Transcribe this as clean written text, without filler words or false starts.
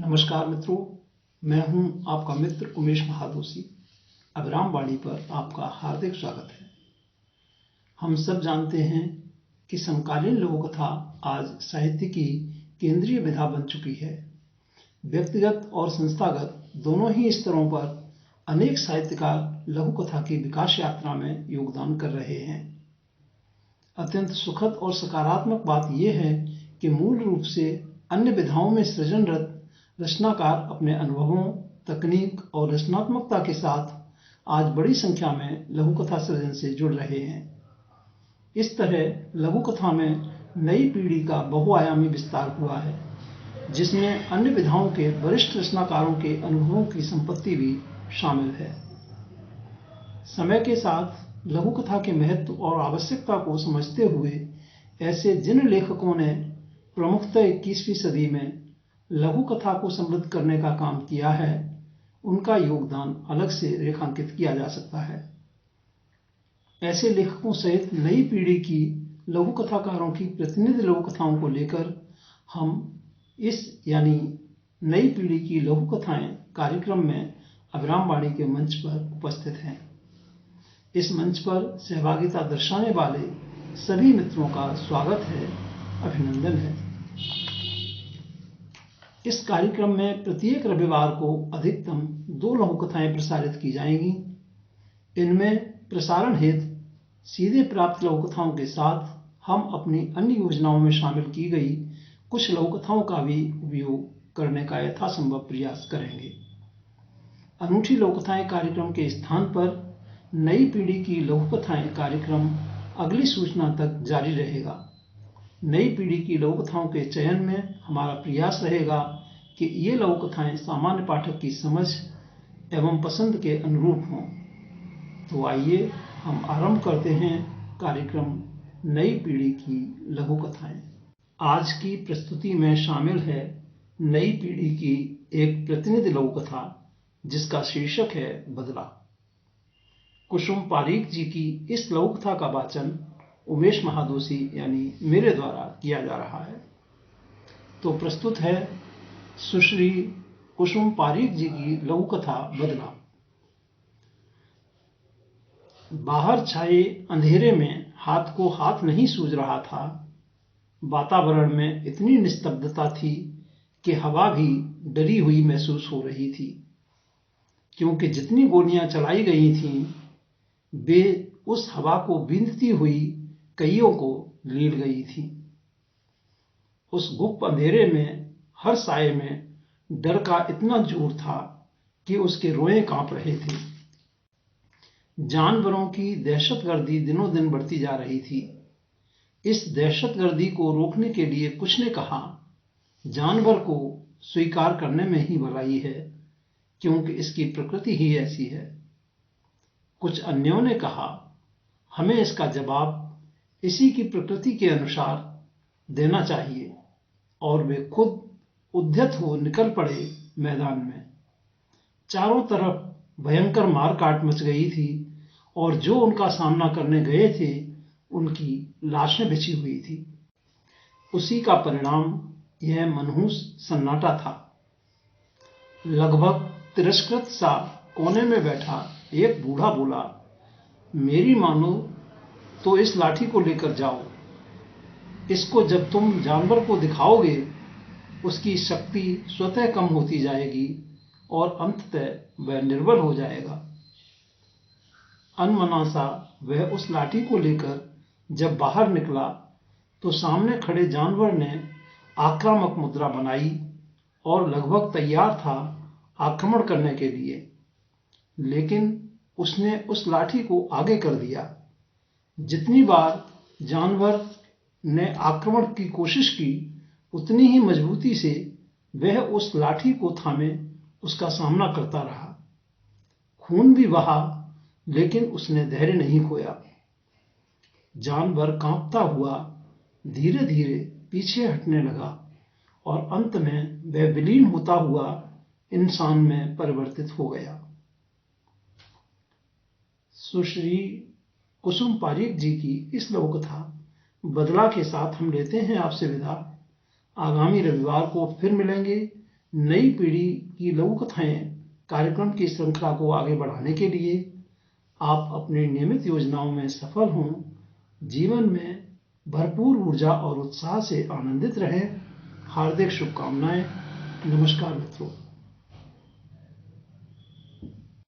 नमस्कार मित्रों, मैं हूं आपका मित्र उमेश महादोशी। अभिराम वाणी पर आपका हार्दिक स्वागत है। हम सब जानते हैं कि समकालीन लघु कथा आज साहित्य की केंद्रीय विधा बन चुकी है। व्यक्तिगत और संस्थागत दोनों ही स्तरों पर अनेक साहित्यकार लघु कथा की विकास यात्रा में योगदान कर रहे हैं। अत्यंत सुखद और सकारात्मक बात यह है कि मूल रूप से अन्य विधाओं में सृजनरत रचनाकार अपने अनुभवों, तकनीक और रचनात्मकता के साथ आज बड़ी संख्या में लघु कथा सृजन से जुड़ रहे हैं। इस तरह लघु कथा में नई पीढ़ी का बहुआयामी विस्तार हुआ है, जिसमें अन्य विधाओं के वरिष्ठ रचनाकारों के अनुभवों की संपत्ति भी शामिल है। समय के साथ लघु कथा के महत्व और आवश्यकता को समझते हुए ऐसे जिन लेखकों ने प्रमुखतः 21वीं सदी में लघु कथा को समृद्ध करने का काम किया है, उनका योगदान अलग से रेखांकित किया जा सकता है। ऐसे लेखकों सहित नई पीढ़ी की लघु कथाकारों की प्रतिनिधि लघु कथाओं को लेकर हम इस यानी नई पीढ़ी की लघु कथाएं कार्यक्रम में अभिराम वाणी के मंच पर उपस्थित हैं। इस मंच पर सहभागिता दर्शाने वाले सभी मित्रों का स्वागत है, अभिनंदन है। इस कार्यक्रम में प्रत्येक रविवार को अधिकतम 2 लघु कथाएं प्रसारित की जाएंगी। इनमें प्रसारण हेतु सीधे प्राप्त लघु कथाओं के साथ हम अपनी अन्य योजनाओं में शामिल की गई कुछ लघु कथाओं का भी उपयोग करने का यथासंभव प्रयास करेंगे। अनूठी लघु कथाएं कार्यक्रम के स्थान पर नई पीढ़ी की लघु कथाएं कार्यक्रम अगली सूचना तक जारी रहेगा। नई पीढ़ी की लघु कथाओं के चयन में हमारा प्रयास रहेगा कि ये लघु कथाएं सामान्य पाठक की समझ एवं पसंद के अनुरूप हों। तो आइए हम आरंभ करते हैं कार्यक्रम नई पीढ़ी की लघु कथाएं। आज की प्रस्तुति में शामिल है नई पीढ़ी की एक प्रतिनिधि लघु कथा, जिसका शीर्षक है बदला। कुसुम पारीक जी की इस लघु कथा का वाचन उमेश महादोशी यानी मेरे द्वारा किया जा रहा है। तो प्रस्तुत है सुश्री कुसुम पारीक जी की लघु कथा बदला। बाहर छाए अंधेरे में हाथ को हाथ नहीं सूझ रहा था। वातावरण में इतनी निस्तब्धता थी कि हवा भी डरी हुई महसूस हो रही थी, क्योंकि जितनी गोलियां चलाई गई थीं, वे उस हवा को बींधती हुई कईयों को लील गई थी। उस गुप्त अंधेरे में हर साए में डर का इतना जोर था कि उसके रोए कांप रहे थे। जानवरों की दहशतगर्दी दिनों दिन बढ़ती जा रही थी। इस दहशतगर्दी को रोकने के लिए कुछ ने कहा, जानवर को स्वीकार करने में ही भलाई है, क्योंकि इसकी प्रकृति ही ऐसी है। कुछ अन्यों ने कहा, हमें इसका जवाब इसी की प्रकृति के अनुसार देना चाहिए, और वे खुद उद्यत हो निकल पड़े मैदान में। चारों तरफ भयंकर मारकाट मच गई थी, और जो उनका सामना करने गए थे, उनकी लाशें बिछी हुई थी। उसी का परिणाम यह मनहूस सन्नाटा था। लगभग तिरस्कृत सा कोने में बैठा एक बूढ़ा बोला, मेरी मानो तो इस लाठी को लेकर जाओ। इसको जब तुम जानवर को दिखाओगे, उसकी शक्ति स्वतः कम होती जाएगी और अंततः वह निर्बल हो जाएगा। अनमना सा वह उस लाठी को लेकर जब बाहर निकला, तो सामने खड़े जानवर ने आक्रामक मुद्रा बनाई और लगभग तैयार था आक्रमण करने के लिए, लेकिन उसने उस लाठी को आगे कर दिया। जितनी बार जानवर ने आक्रमण की कोशिश की, उतनी ही मजबूती से वह उस लाठी को थामे उसका सामना करता रहा। खून भी बहा, लेकिन उसने धैर्य नहीं खोया। जानवर कांपता हुआ धीरे धीरे पीछे हटने लगा, और अंत में वह विलीन होता हुआ इंसान में परिवर्तित हो गया। सुश्री कुसुम पारीक जी की इस लघु कथा बदला के साथ हम लेते हैं आपसे विदा। आगामी रविवार को फिर मिलेंगे नई पीढ़ी की लघु कथाएं कार्यक्रम की श्रृंखला को आगे बढ़ाने के लिए आप अपनी नियमित योजनाओं में सफल हों, जीवन में भरपूर ऊर्जा और उत्साह से आनंदित रहें। हार्दिक शुभकामनाएं। नमस्कार मित्रों।